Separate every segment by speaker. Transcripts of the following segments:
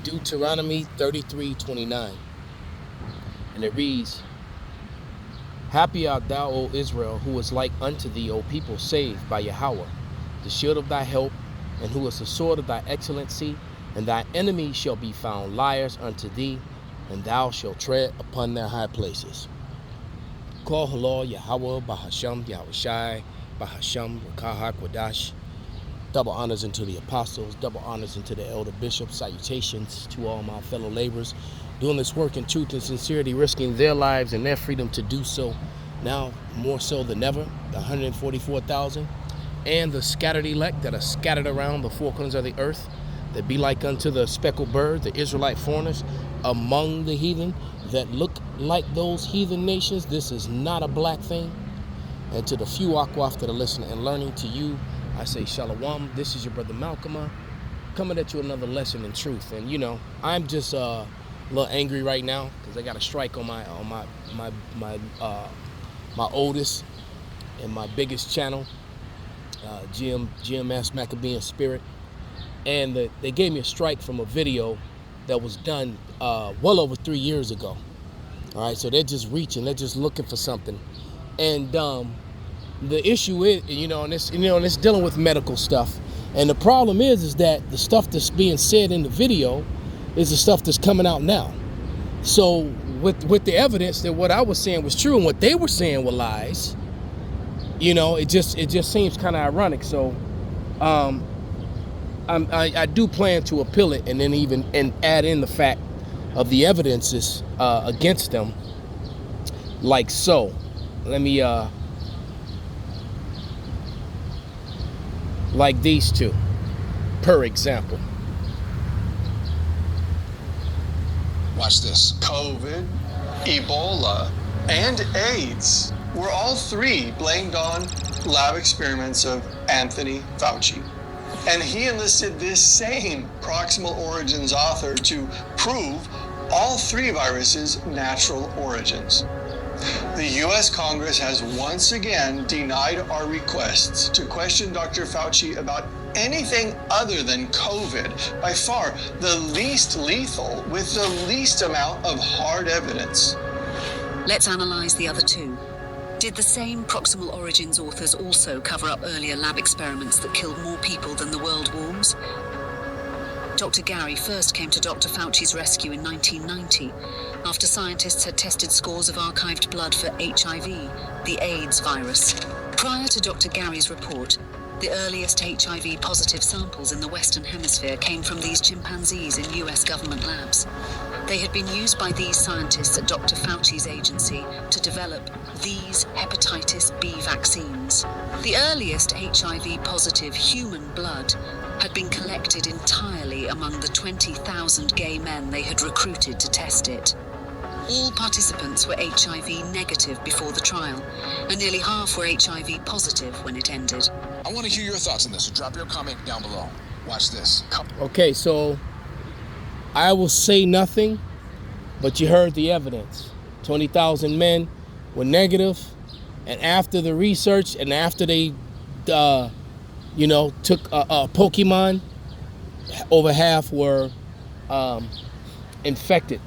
Speaker 1: Deuteronomy 33:29. And it reads, Happy art thou, O Israel, who is like unto thee, O people saved by Yahweh, the shield of thy help, and who is the sword of thy excellency, and thy enemies shall be found liars unto thee, and thou shalt tread upon their high places. Kol halal Yahweh Bahasham Yahushai Bahasham Rakahak Wadash. Double honors unto the apostles, double honors unto the elder bishops, salutations to all my fellow laborers, doing this work in truth and sincerity, risking their lives and their freedom to do so, now more so than ever, the 144,000, and the scattered elect that are scattered around the four corners of the earth, that be like unto the speckled bird, the Israelite foreigners, among the heathen, that look like those heathen nations. This is not a black thing. And to the few Akwaf that are listening and learning, to you, I say Shalom. This is your brother Malcolm, coming at you another lesson in truth. And you know, I'm just a little angry right now because I got a strike on my oldest and my biggest channel, GMS Maccabean Spirit, and they gave me a strike from a video that was done well over 3 years ago. All right, so they're just reaching, they're just looking for something, and the issue is, and it's dealing with medical stuff. And the problem is that the stuff that's being said in the video is the stuff that's coming out now. So with the evidence that what I was saying was true and what they were saying were lies, it just seems kind of ironic. So I do plan to appeal it and then add in the fact of the evidences against them, like so. Let me like these two, per example.
Speaker 2: Watch this. COVID, Ebola, and AIDS were all three blamed on lab experiments of Anthony Fauci. And he enlisted this same proximal origins author to prove all three viruses' natural origins. The U.S. Congress has once again denied our requests to question Dr. Fauci about anything other than COVID, by far the least lethal with the least amount of hard evidence.
Speaker 3: Let's analyze the other two. Did the same proximal origins authors also cover up earlier lab experiments that killed more people than the world wars? Dr. Gary first came to Dr. Fauci's rescue in 1990, after scientists had tested scores of archived blood for HIV, the AIDS virus. Prior to Dr. Gary's report, the earliest HIV-positive samples in the Western Hemisphere came from these chimpanzees in US government labs. They had been used by these scientists at Dr. Fauci's agency to develop these hepatitis B vaccines. The earliest HIV-positive human blood had been collected entirely among the 20,000 gay men they had recruited to test it. All participants were HIV negative before the trial, and nearly half were HIV positive when it ended.
Speaker 4: I want to hear your thoughts on this, so drop your comment down below. Watch this.
Speaker 1: Okay, so I will say nothing, but you heard the evidence. 20,000 men were negative, and after the research and after they took a pokimans, over half were infected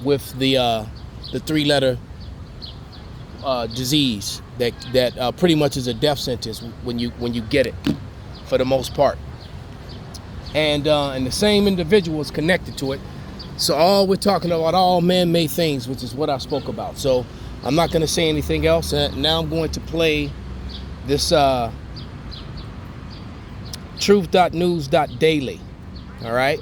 Speaker 1: with the three-letter disease that pretty much is a death sentence when you get it, for the most part. And the same individual is connected to it. So all we're talking about, all man-made things, which is what I spoke about. So I'm not going to say anything else. Now I'm going to play this truth.news.daily. All right.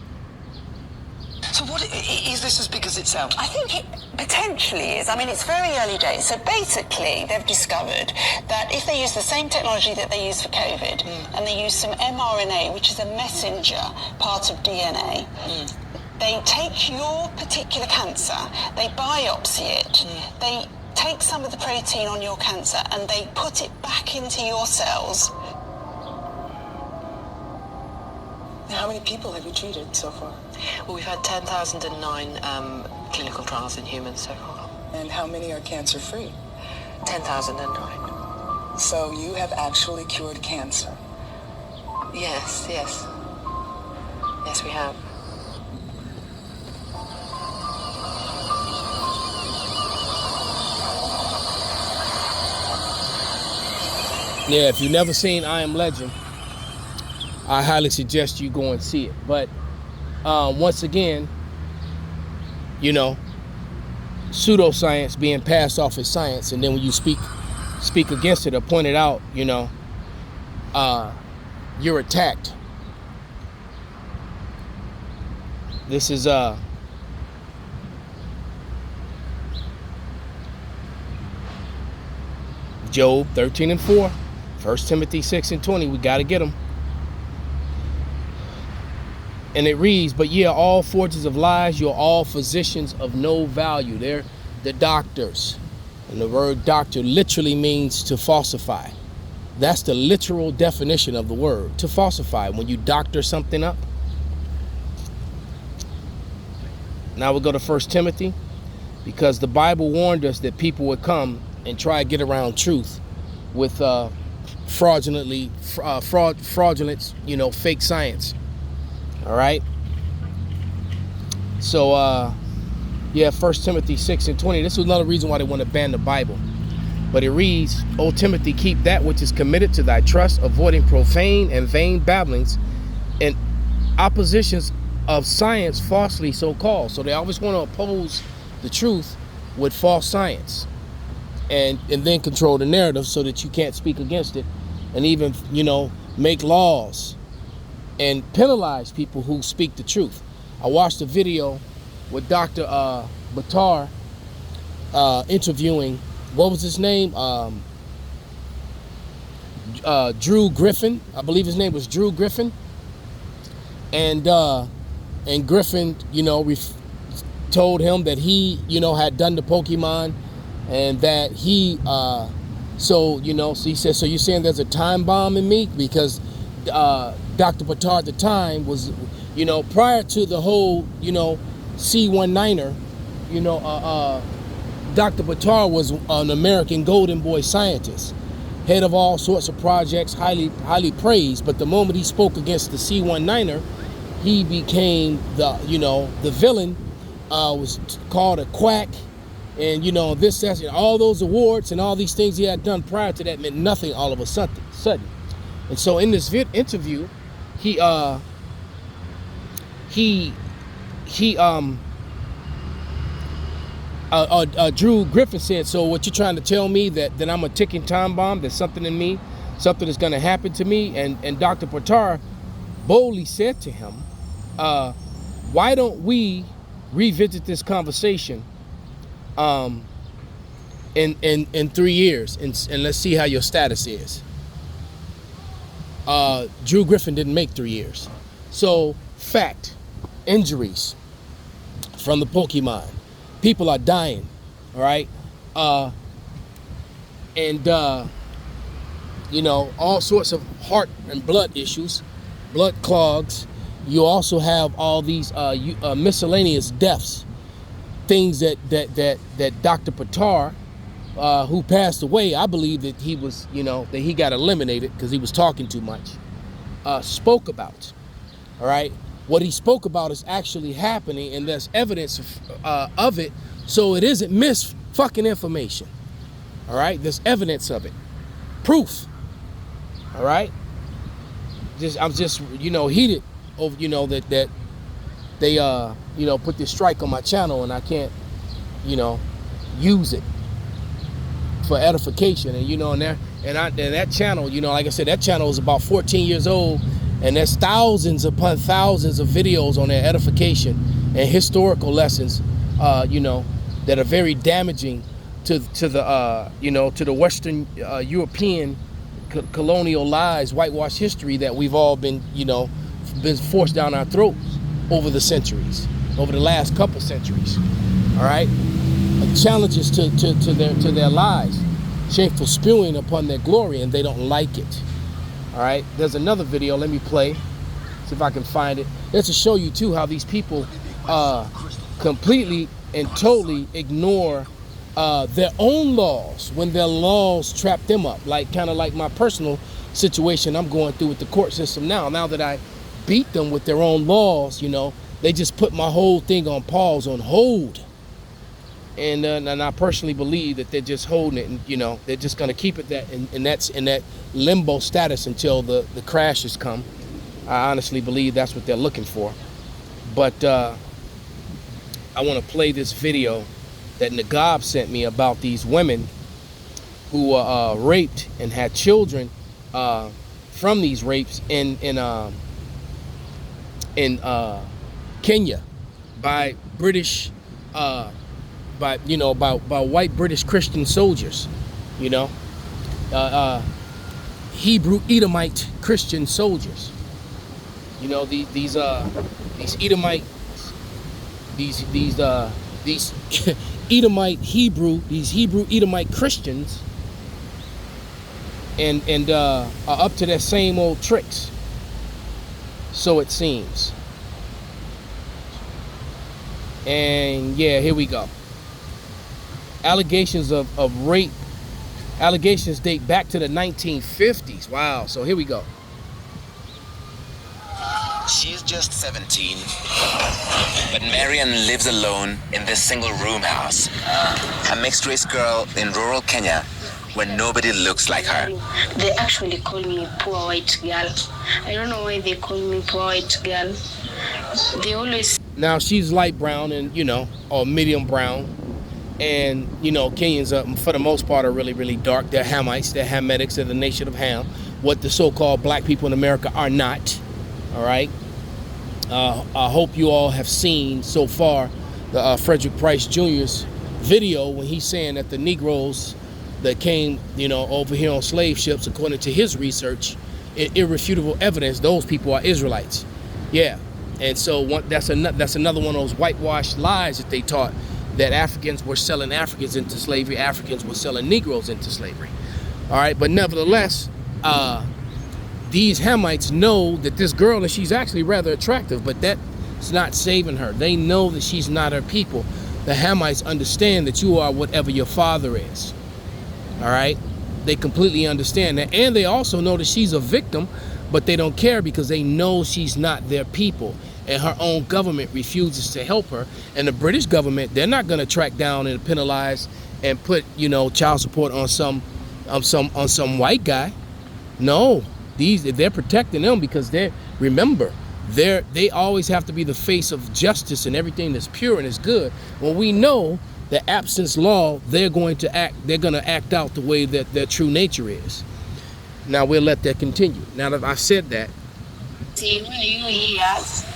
Speaker 5: So what is this as big as it sounds?
Speaker 6: I think it potentially is. I mean, it's very early days. So basically, they've discovered that if they use the same technology that they use for COVID, and they use some mRNA, which is a messenger part of DNA, they take your particular cancer, they biopsy it, they take some of the protein on your cancer, and they put it back into your cells.
Speaker 5: How many people have you treated so far?
Speaker 7: Well, we've had 10,009 clinical trials in humans so far.
Speaker 5: And how many are cancer-free?
Speaker 7: 10,009.
Speaker 5: So you have actually cured cancer?
Speaker 7: Yes. Yes, we have.
Speaker 1: Yeah, if you've never seen I Am Legend, I highly suggest you go and see it. But once again, you know, pseudoscience being passed off as science, and then when you speak against it or point it out, you know, you're attacked. This is Job 13 and 4, 1 Timothy 6 and 20. We got to get them. And it reads, but ye are all forgers of lies, you're all physicians of no value. They're the doctors. And the word doctor literally means to falsify. That's the literal definition of the word, to falsify, when you doctor something up. Now we'll go to 1 Timothy, because the Bible warned us that people would come and try to get around truth with fraudulent, you know, fake science. All right. So, yeah, 1 Timothy 6 and 20. This was another reason why they want to ban the Bible. But it reads, O Timothy, keep that which is committed to thy trust, avoiding profane and vain babblings and oppositions of science falsely so called. So they always want to oppose the truth with false science and then control the narrative so that you can't speak against it, and even, you know, make laws and penalize people who speak the truth. I watched a video with Dr. Batar interviewing, what was his name? Drew Griffin. I believe his name was Drew Griffin. And Griffin, you know, told him that he, you know, had done the Pokemon, and that he, so, you know, so he said, so you're saying there's a time bomb in me? Because Dr. Batar at the time was, you know, prior to the whole, you know, C19er, you know, Dr. Batar was an American golden boy scientist, head of all sorts of projects, highly praised. But the moment he spoke against the C19er, he became the, you know, the villain, was called a quack, and, you know, this, that, and all those awards and all these things he had done prior to that meant nothing all of a sudden. And so in this interview, Drew Griffin said, so what you're trying to tell me, that I'm a ticking time bomb, there's something in me, something that's going to happen to me? And Dr. Batar boldly said to him, why don't we revisit this conversation in 3 years, and let's see how your status is. Drew Griffin didn't make 3 years. So, fact, injuries from the Pokemon. People are dying, all right? You know, all sorts of heart and blood issues, blood clogs. You also have all these miscellaneous deaths, things that Dr. Batar, who passed away, I believe that he was, you know, that he got eliminated because he was talking too much, spoke about. All right, what he spoke about is actually happening, and there's evidence of it. So it isn't fucking information. All right, there's evidence of it, proof. All right, I'm just, you know, heated over, you know, that they you know, put this strike on my channel, and I can't, you know, use it for edification. And, you know, and that channel, you know, like I said, that channel is about 14 years old, and there's thousands upon thousands of videos on their edification and historical lessons, you know, that are very damaging to the you know, to the Western European colonial lies, whitewash history that we've all been, you know, been forced down our throats over the centuries, over the last couple centuries. All right, challenges to their lies, shameful spewing upon their glory, and they don't like it. All right, there's another video. Let me play, see if I can find it. Let's just show you too how these people completely and totally ignore their own laws when their laws trap them up. Like, kind of like my personal situation I'm going through with the court system now that I beat them with their own laws, you know, they just put my whole thing on pause, on hold. And I personally believe that they're just holding it, and they're just going to keep it that, and that's in that limbo status until the crashes come. I honestly believe that's what they're looking for. But I want to play this video that Nagab sent me about these women who were raped and had children from these rapes in Kenya by British. By white British Christian soldiers, Hebrew Edomite Christian soldiers. These Edomite, these Edomite Hebrew Edomite Christians, and are up to their same old tricks. So it seems. And yeah, here we go. Allegations of rape. Allegations date back to the 1950s. Wow. So here we go.
Speaker 8: She's just 17, but Marian lives alone in this single room house. A mixed race girl in rural Kenya where nobody looks like her.
Speaker 9: They actually call me poor white girl. I don't know why they call me poor white girl. They always...
Speaker 1: Now she's light brown and, or medium brown. And, Kenyans, for the most part, are really, really dark. They're Hamites, they're Hametics, they're the nation of Ham. What the so-called black people in America are not. All right? I hope you all have seen so far the Frederick Price Jr.'s video when he's saying that the Negroes that came, over here on slave ships, according to his research, irrefutable evidence, those people are Israelites. Yeah. And so that's another one of those whitewashed lies that they taught, that Africans were selling Africans into slavery, Africans were selling Negroes into slavery. All right, but nevertheless, these Hamites know that this girl, and she's actually rather attractive, but that's not saving her. They know that she's not her people. The Hamites understand that you are whatever your father is. All right, they completely understand that. And they also know that she's a victim, but they don't care because they know she's not their people. And her own government refuses to help her. And the British government, they're not going to track down and penalize and put, child support on some white guy. No, they're protecting them because they always have to be the face of justice and everything that's pure and is good. When we know that absence law, they're going to act out the way that their true nature is. Now we'll let that continue. Now that I've said that.
Speaker 9: See, when you're here,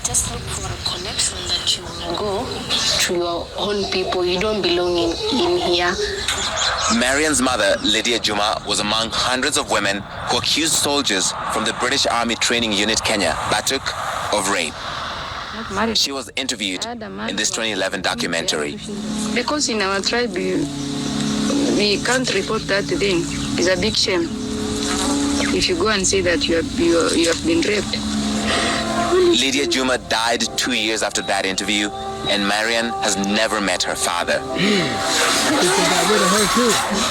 Speaker 9: just look for a connection that you will go to your own people. You don't belong in here.
Speaker 8: Marian's mother, Lydia Juma, was among hundreds of women who accused soldiers from the British Army Training Unit Kenya, Batuk, of rape. She was interviewed in this 2011 documentary.
Speaker 9: Because in our tribe, we can't report that thing. It's a big shame. If you go and say that you have been raped.
Speaker 8: Lydia Juma died 2 years after that interview, and Marian has never met her father.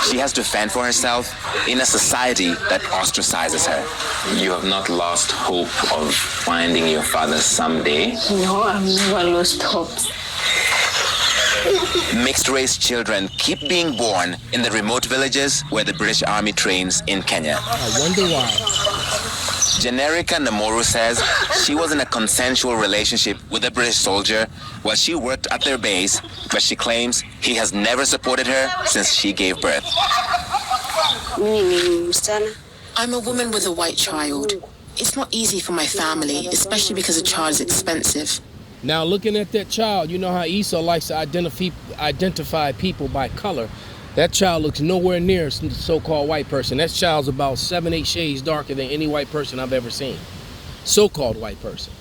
Speaker 8: She has to fend for herself in a society that ostracizes her.
Speaker 10: You have not lost hope of finding your father someday?
Speaker 9: No, I've never lost hope.
Speaker 8: Mixed race children keep being born in the remote villages where the British Army trains in Kenya.
Speaker 1: I wonder why.
Speaker 8: Generica Namoru says she was in a consensual relationship with a British soldier while she worked at their base, but she claims he has never supported her since she gave birth.
Speaker 7: I'm a woman with a white child. It's not easy for my family, especially because a child is expensive.
Speaker 1: Now looking at that child, you know how Esau likes to identify people by color. That child looks nowhere near a so-called white person. That child's about 7-8 shades darker than any white person I've ever seen. So-called white person.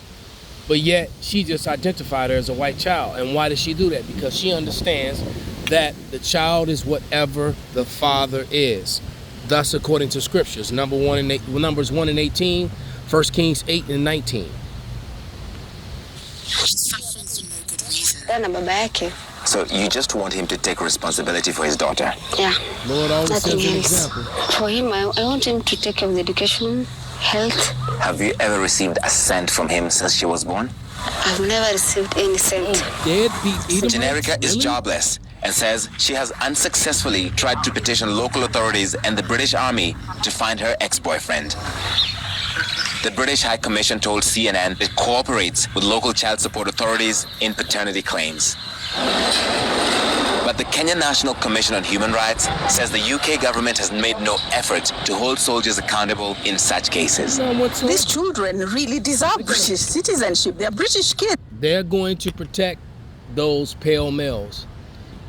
Speaker 1: But yet, she just identified her as a white child. And why does she do that? Because she understands that the child is whatever the father is. Thus, according to scriptures, Numbers 1 and 18, 1 Kings 8 and 19.
Speaker 8: So you just want him to take responsibility for his daughter?
Speaker 9: Yeah.
Speaker 1: Lord always set an example.
Speaker 9: For him, I want him to take care of the education, health.
Speaker 8: Have you ever received a cent from him since she was born?
Speaker 9: I've never received any cent.
Speaker 8: Generica is jobless and says she has unsuccessfully tried to petition local authorities and the British Army to find her ex-boyfriend. The British High Commission told CNN it cooperates with local child support authorities in paternity claims. But the Kenya National Commission on Human Rights says the UK government has made no effort to hold soldiers accountable in such cases.
Speaker 11: These children really deserve British citizenship. They're British kids.
Speaker 1: They're going to protect those pale males,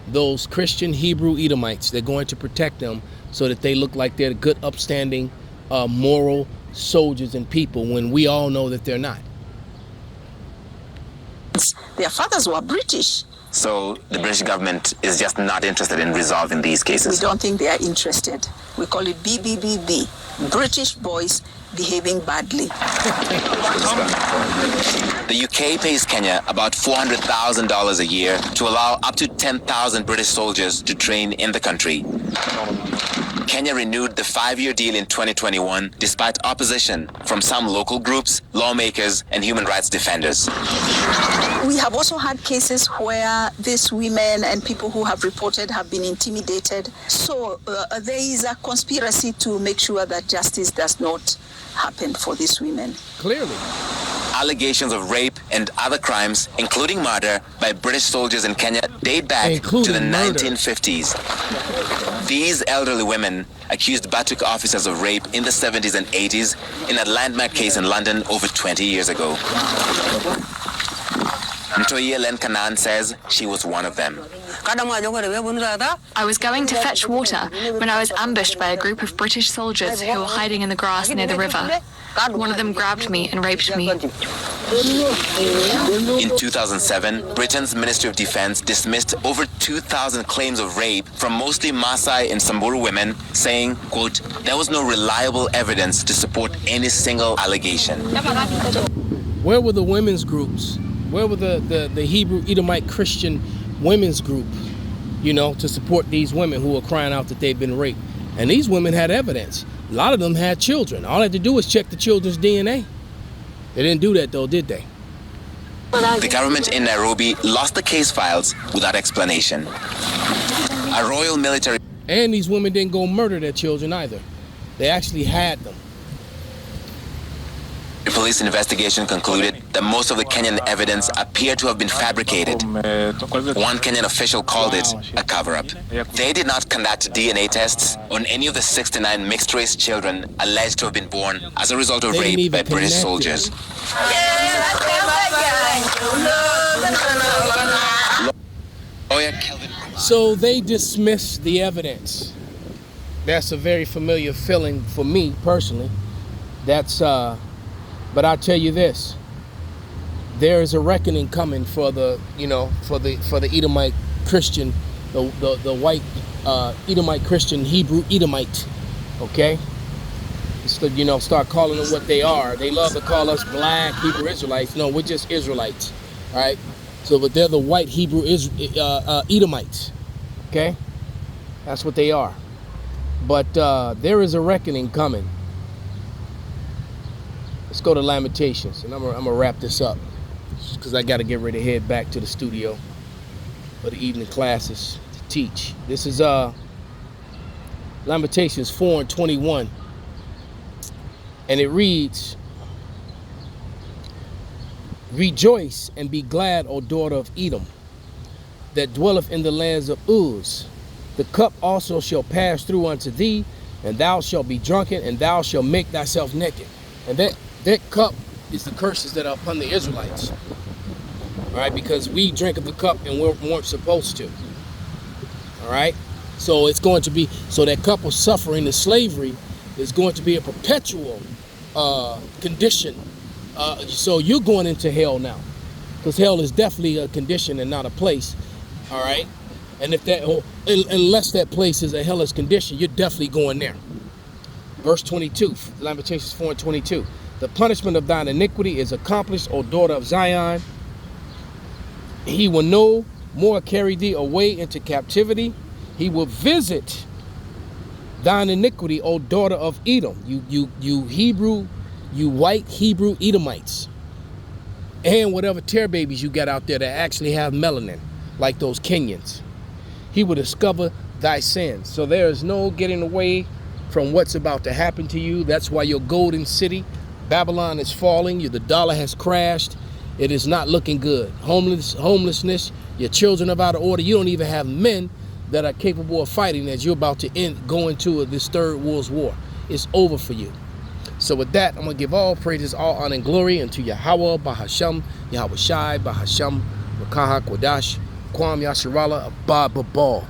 Speaker 1: those Christian Hebrew Edomites. They're going to protect them so that they look like they're good, upstanding, moral soldiers and people, when we all know that they're not.
Speaker 11: Their fathers were British.
Speaker 8: So the British government is just not interested in resolving these cases?
Speaker 11: We don't think they are interested. We call it BBBB, British boys behaving badly.
Speaker 8: The UK pays Kenya about $400,000 a year to allow up to 10,000 British soldiers to train in the country. Kenya renewed the 5-year deal in 2021 despite opposition from some local groups, lawmakers, and human rights defenders.
Speaker 11: We have also had cases where these women and people who have reported have been intimidated. So there is a conspiracy to make sure that justice does not happen for these women.
Speaker 1: Clearly.
Speaker 8: Allegations of rape and other crimes, including murder, by British soldiers in Kenya date back to the 1950s. These elderly women accused Batuk officers of rape in the 70s and 80s in a landmark case in London over 20 years ago. Ntoye Len Kanan says she was one of them.
Speaker 12: I was going to fetch water when I was ambushed by a group of British soldiers who were hiding in the grass near the river. One of them grabbed me and raped me.
Speaker 8: In 2007, Britain's Ministry of Defense dismissed over 2,000 claims of rape from mostly Maasai and Samburu women, saying, quote, there was no reliable evidence to support any single allegation.
Speaker 1: Where were the women's groups? Where were the Hebrew Edomite Christian women's group, to support these women who were crying out that they've been raped? And these women had evidence. A lot of them had children. All they had to do was check the children's DNA. They didn't do that, though, did they?
Speaker 8: The government in Nairobi lost the case files without explanation. A royal military...
Speaker 1: And these women didn't go murder their children either. They actually had them.
Speaker 8: The police investigation concluded that most of the Kenyan evidence appeared to have been fabricated. One Kenyan official called it a cover-up. They did not conduct DNA tests on any of the 69 mixed-race children alleged to have been born as a result of rape by British soldiers.
Speaker 1: So they dismissed the evidence. That's a very familiar feeling for me personally. But I'll tell you this: there is a reckoning coming for the Edomite Christian, the white Edomite Christian Hebrew Edomite. Okay, so, start calling them what they are. They love to call us black Hebrew Israelites. No, we're just Israelites, all right? So, but they're the white Hebrew Edomites. Okay, that's what they are. But there is a reckoning coming. Let's go to Lamentations, and I'm gonna wrap this up because I got to get ready to head back to the studio for the evening classes to teach. This is Lamentations 4:21, and it reads, "Rejoice and be glad, O daughter of Edom, that dwelleth in the lands of Uz. The cup also shall pass through unto thee, and thou shalt be drunken, and thou shalt make thyself naked." And that cup is the curses that are upon the Israelites. All right, because we drink of the cup and we weren't supposed to. All right, so it's going to be, so that cup of suffering, the slavery, is going to be a perpetual condition. So you're going into hell now, because hell is definitely a condition and not a place. All right, and unless that place is a hellish condition, you're definitely going there. Verse 22, Lamentations 4:22. "The punishment of thine iniquity is accomplished, O daughter of Zion. He will no more carry thee away into captivity. He will visit thine iniquity, O daughter of Edom." You white Hebrew Edomites, and whatever tear babies you got out there that actually have melanin, like those Kenyans. He will discover thy sins. So there is no getting away from what's about to happen to you. That's why your golden city, Babylon, is falling. The dollar has crashed. It is not looking good. Homelessness, your children are out of order. You don't even have men that are capable of fighting as you're about to go into this third world war. It's over for you. So with that, I'm going to give all praises, all honor and glory unto Yahweh, Bahasham, Yahweh Shai, Bahasham, Rakahak, Wadash, Kwam Yasharala, Abba Babal.